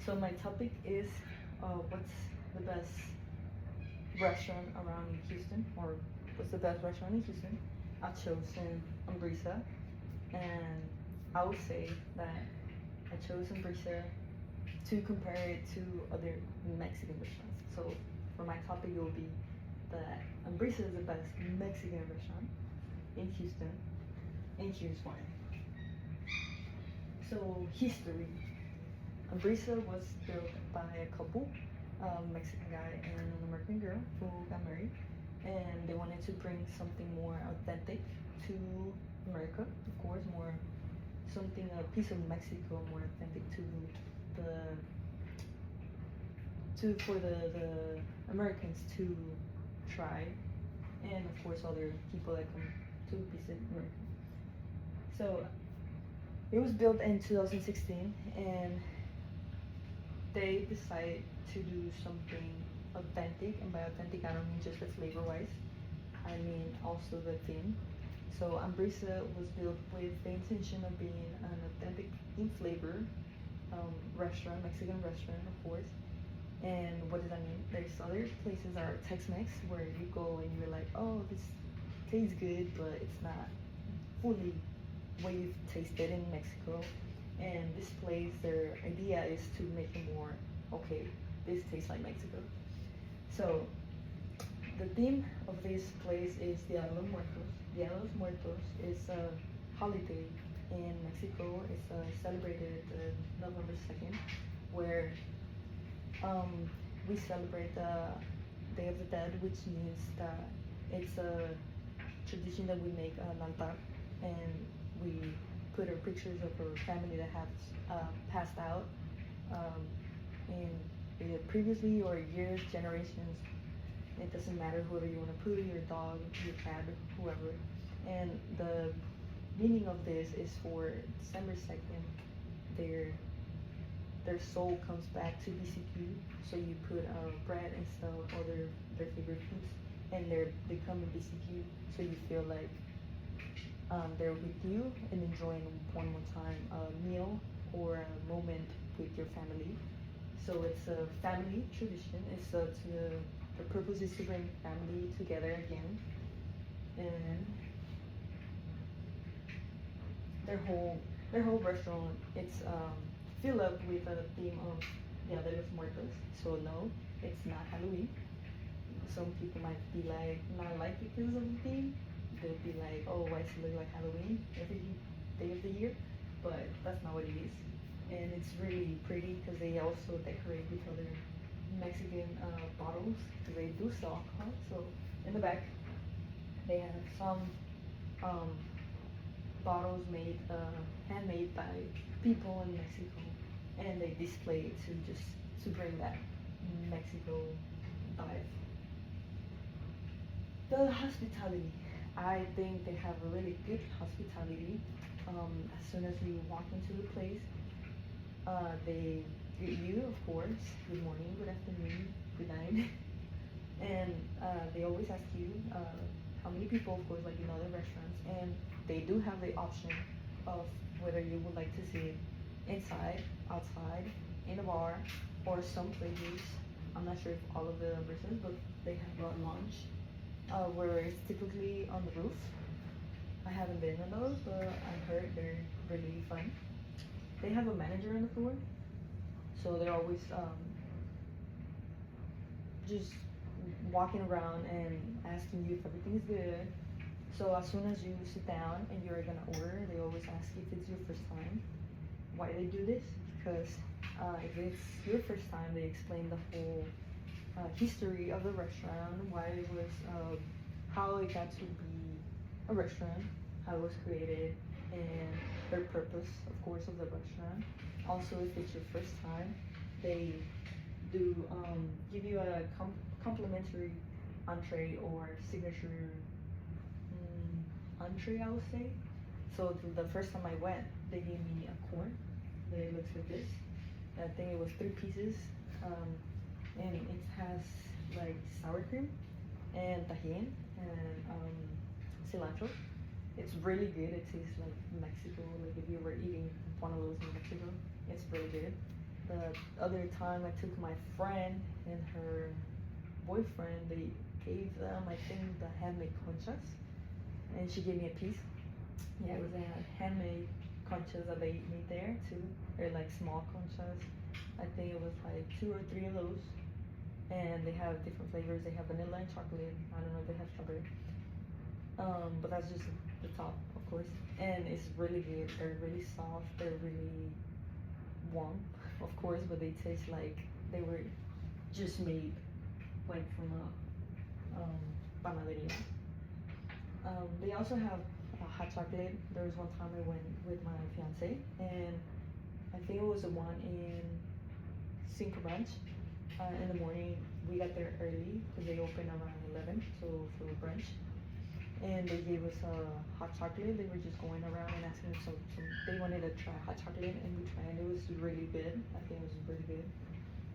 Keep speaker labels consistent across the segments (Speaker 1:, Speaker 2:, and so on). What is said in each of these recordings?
Speaker 1: So my topic is what's the best restaurant around in Houston, or what's the best restaurant in Houston? I've chosen Umbrisa, and I would say that I chose Umbrisa to compare it to other Mexican restaurants. So for my topic, it will be that Umbrisa is the best Mexican restaurant in Houston, and here's why. So history. Umbrisa was built by a couple, a Mexican guy and an American girl who got married, and they wanted to bring something more authentic to America, of course, more something a piece of Mexico more authentic to the for the Americans to try, and of course other people that come to visit America. So it was built in 2016, and they decided to do something authentic, and by authentic I don't mean just the flavor wise, I mean also the theme. So Ambrisa was built with the intention of being an authentic in flavor restaurant, Mexican restaurant, of course. And what does that mean? There's other places that are Tex-Mex where you go and you're like, oh, this tastes good, but it's not fully what you've tasted in Mexico. And this place, their idea is to make it more, okay, this tastes like Mexico. So the theme of this place is Dia de los Muertos. Dia de los Muertos is a holiday in Mexico. It's celebrated November 2nd, where we celebrate the Day of the Dead, which means that it's a tradition that we make an altar, and we put our pictures of our family that have passed out in either previously or years, generations. It doesn't matter whoever you want to put, your dog, your cat, whoever. And the meaning of this is for December 2nd, their soul comes back to visit you. So you put bread and stuff, all their favorite foods, and they come and visit you. So you feel like they're with you and enjoying one more time a meal or a moment with your family. So it's a family tradition. It's the purpose is to bring family together again, and their whole restaurant it's filled up with a theme of Dia de los Muertos. So no, it's not Halloween. Some people might be like not like it because of the theme. They'll be like, oh, why does it look like Halloween every day of the year? But that's not what it is. And it's really pretty because they also decorate with other Mexican bottles because they do sell alcohol. So in the back, they have some um, bottles made, handmade by people in Mexico, and they display it to bring that Mexico vibe. The hospitality. I think they have a really good hospitality. As soon as you walk into the place, they greet you, of course, good morning, good afternoon, good night, and they always ask you how many people, of course, like in other restaurants, and they do have the option of whether you would like to sit inside, outside, in a bar, or some places. I'm not sure if all of the restaurants, but they have a lounge where it's typically on the roof. I haven't been on those, but I heard they're really fun. They have a manager on the floor, so they're always just walking around and asking you if everything is good. So as soon as you sit down and you're gonna order, they always ask if it's your first time. Why they do this? Because if it's your first time, they explain the whole history of the restaurant, why it was, how it got to be a restaurant, how it was created, and their purpose, of course, of the restaurant. Also, if it's your first time, they do give you a complimentary entree or signature entree, I would say. So the first time I went, they gave me a corn that looks like this. I think it was 3 pieces, and it has like sour cream and tajin and cilantro. It's really good. It tastes like Mexico. Like if you were eating one of those in Mexico, it's really good. The other time I took my friend and her boyfriend, they gave them, I think, the handmade conchas, and she gave me a piece. Yeah, it was a handmade conchas that they made there too. They're like small conchas. I think it was like 2 or 3 of those, and they have different flavors. They have vanilla and chocolate. I don't know if they have strawberry. But that's just the top, of course. And it's really good. They're really soft. They're really warm, of course, but they taste like they were just made like from a panaderia. They also have hot chocolate. There was one time I went with my fiance, and I think it was the one in Cinco Ranch. In the morning, we got there early because they open around 11, so for brunch. And they gave us a hot chocolate. They were just going around and asking us some they wanted to try hot chocolate, and we tried, and it was really good. I think it was really good.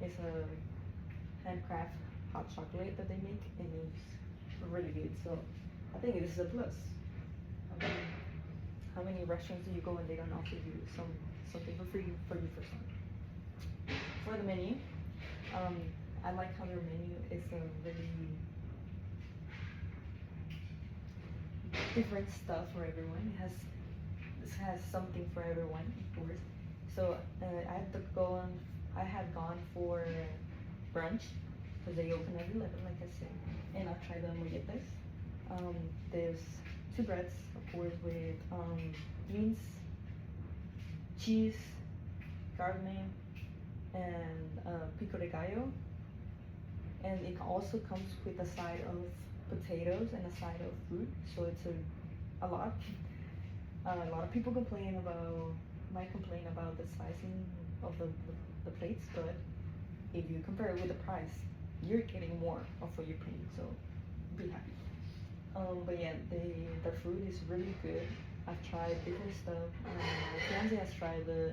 Speaker 1: It's a handcraft hot chocolate that they make, and it's really good. So I think this is a plus. How many restaurants do you go and they don't offer you something for free for you for some? For the menu, I like how their menu is a really different stuff for everyone. This has something for everyone, of course. So I had gone for brunch because they open at 11, like I said, and I tried the molletes. There's 2 breads, of course, with beans, cheese, garlic, and pico de gallo. And it also comes with a side of potatoes and a side of fruit, so it's a lot. A lot of people might complain about the sizing of the plates, but if you compare it with the price, you're getting more of what you're paying, so be happy. But yeah, the food is really good. I've tried different stuff. My fiance has tried the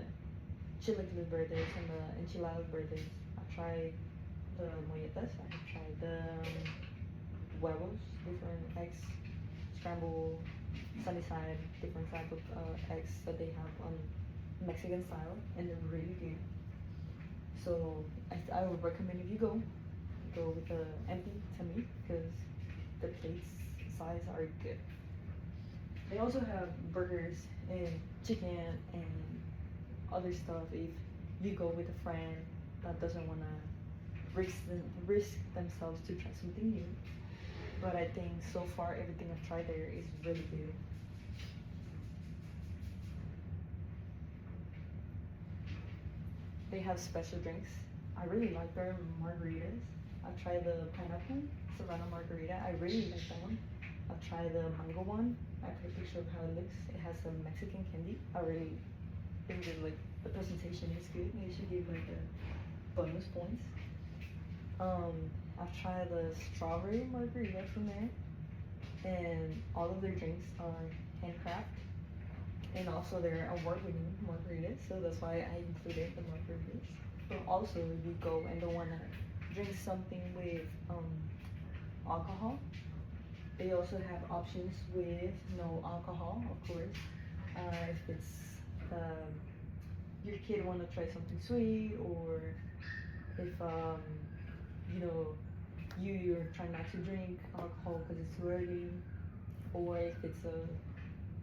Speaker 1: chilaquiles verdes and the enchiladas verdes. I've tried the molletes. I've tried the huevos, different eggs, scrambled, sunny side, different type of eggs that they have on Mexican style, and they're really good. So I would recommend if you go with the empty tummy because the plates size are good. They also have burgers and chicken and other stuff if you go with a friend that doesn't want to risk themselves to try something new. But I think so far everything I've tried there is really good. They have special drinks. I really like their margaritas. I've tried the pineapple Serrano margarita. I really like that one. I've tried the mango one. I put a picture of how it looks. It has some Mexican candy. I really think that like the presentation is good. They should give like a bonus points. I've tried the strawberry margarita from there, and all of their drinks are handcraft, and also they're award-winning margaritas, so that's why I included the margaritas. But also, if you go and don't wanna drink something with alcohol, they also have options with no alcohol, of course. If it's your kid wanna try something sweet, or if you know you're trying not to drink alcohol because it's too early, or if it's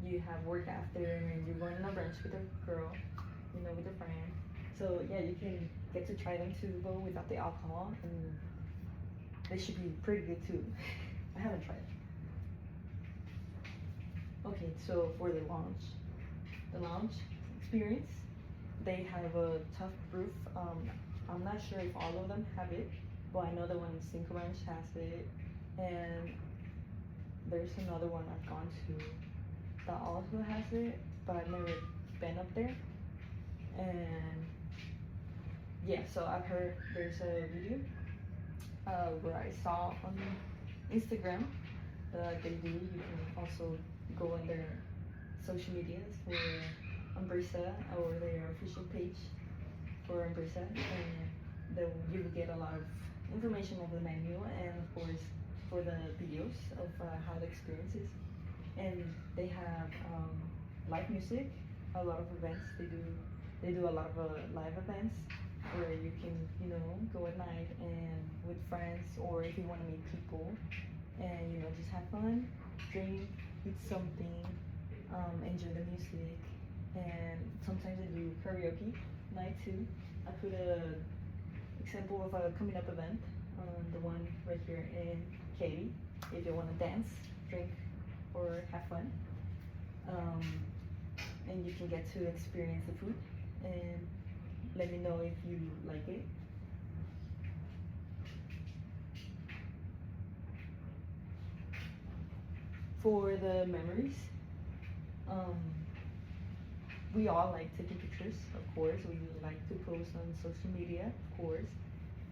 Speaker 1: you have work after and you're going on a brunch with a girl, with a friend. So yeah, you can get to try them too, but without the alcohol, and they should be pretty good too. I haven't tried it. Okay, so for the lounge experience, they have a tough roof. I'm not sure if all of them have it, but I know the one in Cinco Ranch has it, and there's another one I've gone to that also has it, but I've never been up there. And yeah, so I've heard there's a video where I saw on Instagram that they do. You can also go on their social medias for Umbrisa or their official page for Umbrisa, and you will get a lot of information of the menu and of course for the videos of how the experience is. And they have live music, a lot of events. They do a lot of live events, where you can, go at night and with friends, or if you want to meet people and just have fun, drink, eat something, enjoy the music, and sometimes I do karaoke night too. I put a example of a coming up event, the one right here in Katy. If you want to dance, drink, or have fun, um, and you can get to experience the food and let me know if you like it. For the memories, um, we all like taking pictures, of course. We like to post on social media, of course.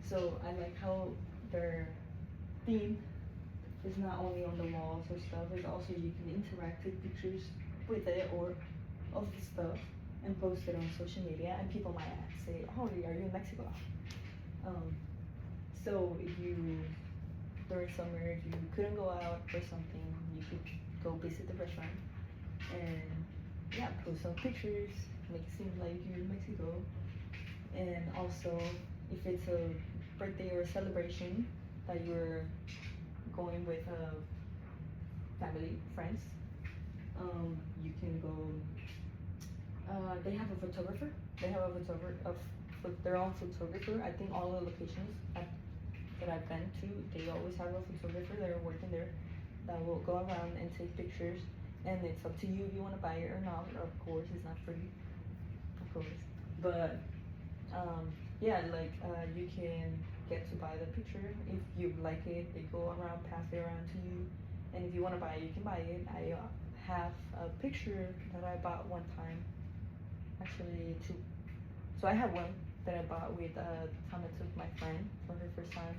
Speaker 1: So I like how their theme is not only on the walls or stuff, it's also you can interact with pictures with it or of the stuff and post it on social media, and people might say, oh, are you in Mexico? Um, so if you, during summer, if you couldn't go out or something, you could go visit the restaurant and yeah, post some pictures, make it seem like you're in Mexico. And also, if it's a birthday or a celebration that you're going with family, friends, you can go. They have a photographer. They have a photographer of their own photographer. I think all the locations that I've been to, they always have a photographer that are working there that will go around and take pictures. And it's up to you if you want to buy it or not. Of course, it's not free, of course. But yeah, like you can get to buy the picture if you like it. They go around, pass it around to you, and if you want to buy it, you can buy it. I have a picture that I bought one time, actually two. So I have one that I bought with time I took my friend for her first time.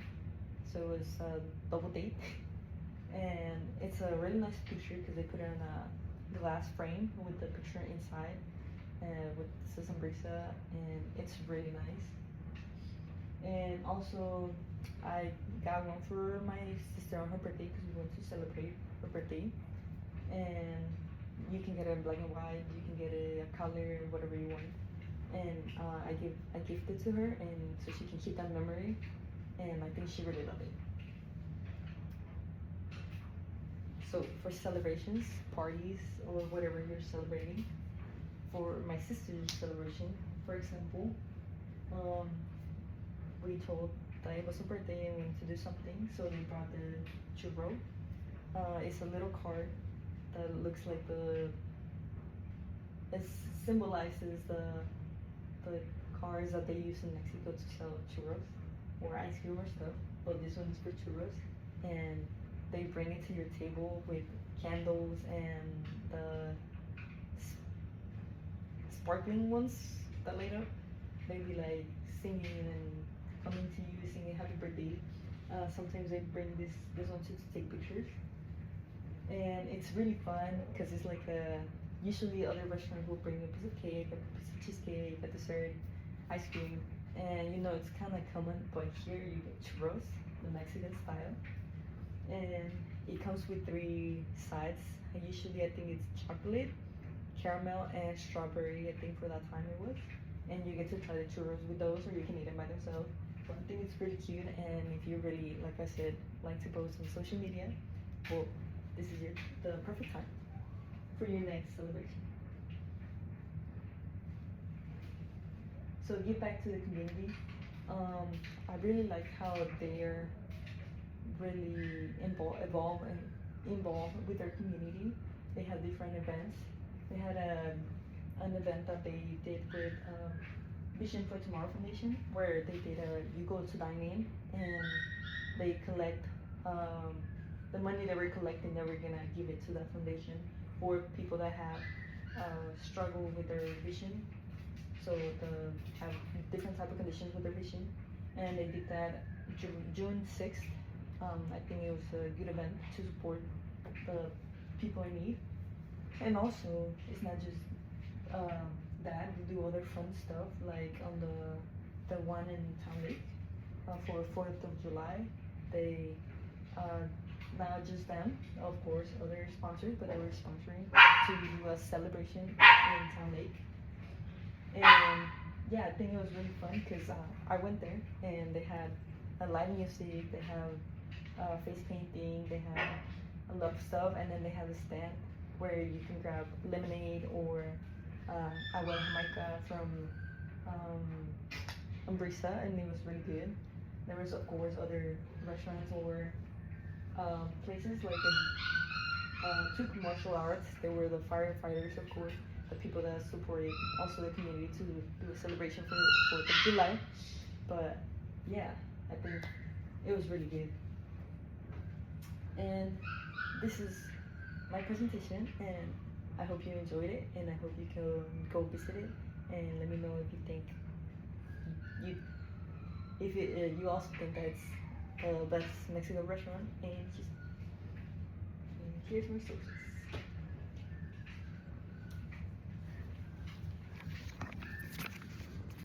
Speaker 1: So it was a double date, and it's a really nice picture because they put it in a glass frame with the picture inside, with Sesame Brisa, and it's really nice. And also, I got one for my sister on her birthday because we went to celebrate her birthday. And you can get it in black and white, you can get it a color, whatever you want. And I gifted to her, and so she can keep that memory. And I think she really loved it. So for celebrations, parties, or whatever you're celebrating, for my sister's celebration, for example, we told that it was her birthday and we wanted to do something, so they brought the churro. It's a little card that looks like it symbolizes the cars that they use in Mexico to sell churros or ice cream or stuff. But this one's for churros, and they bring it to your table with candles and the sparkling ones that light up. They be like singing and coming to you singing happy birthday. Sometimes they bring this one to take pictures, and it's really fun because it's like usually other restaurants will bring a piece of cake, a piece of cheesecake, a dessert, ice cream, and it's kind of common, but here you get churros, the Mexican style, and it comes with three sides. I think it's chocolate, caramel, and strawberry. I think for that time it was, and you get to try the churros with those, or you can eat them by themselves. But I think it's pretty cute, and if you really, like I said, like to post on social media, well, this is the perfect time for your next celebration. So give back to the community. I really like how they're really evolve and involved with their community. They have different events. They had an event that they did with Vision for Tomorrow Foundation, where they did you go to dine in and they collect the money they were collecting. They were gonna give it to that foundation for people that have struggle with their vision. So have different type of conditions with their vision, and they did that June 6th. I think it was a good event to support the people in need. And also, it's not just that. We do other fun stuff, like on the one in Town Lake for 4th of July. They not just them, of course, other sponsors, but they were sponsoring to do a celebration in Town Lake. And yeah, I think it was really fun because I went there and they had a live music, they have face painting, they have a lot of stuff, and then they have a stand where you can grab lemonade or agua de Jamaica from um, Umbrisa, and it was really good. There was of course other restaurants or places like took martial arts. They were the firefighters, of course, the people that supported also the community to do a celebration for 4th of July. But yeah, I think it was really good. And this is my presentation, and I hope you enjoyed it, and I hope you can go visit it, and let me know if you think you if you also think that it's the best Mexican restaurant. And just here's my source.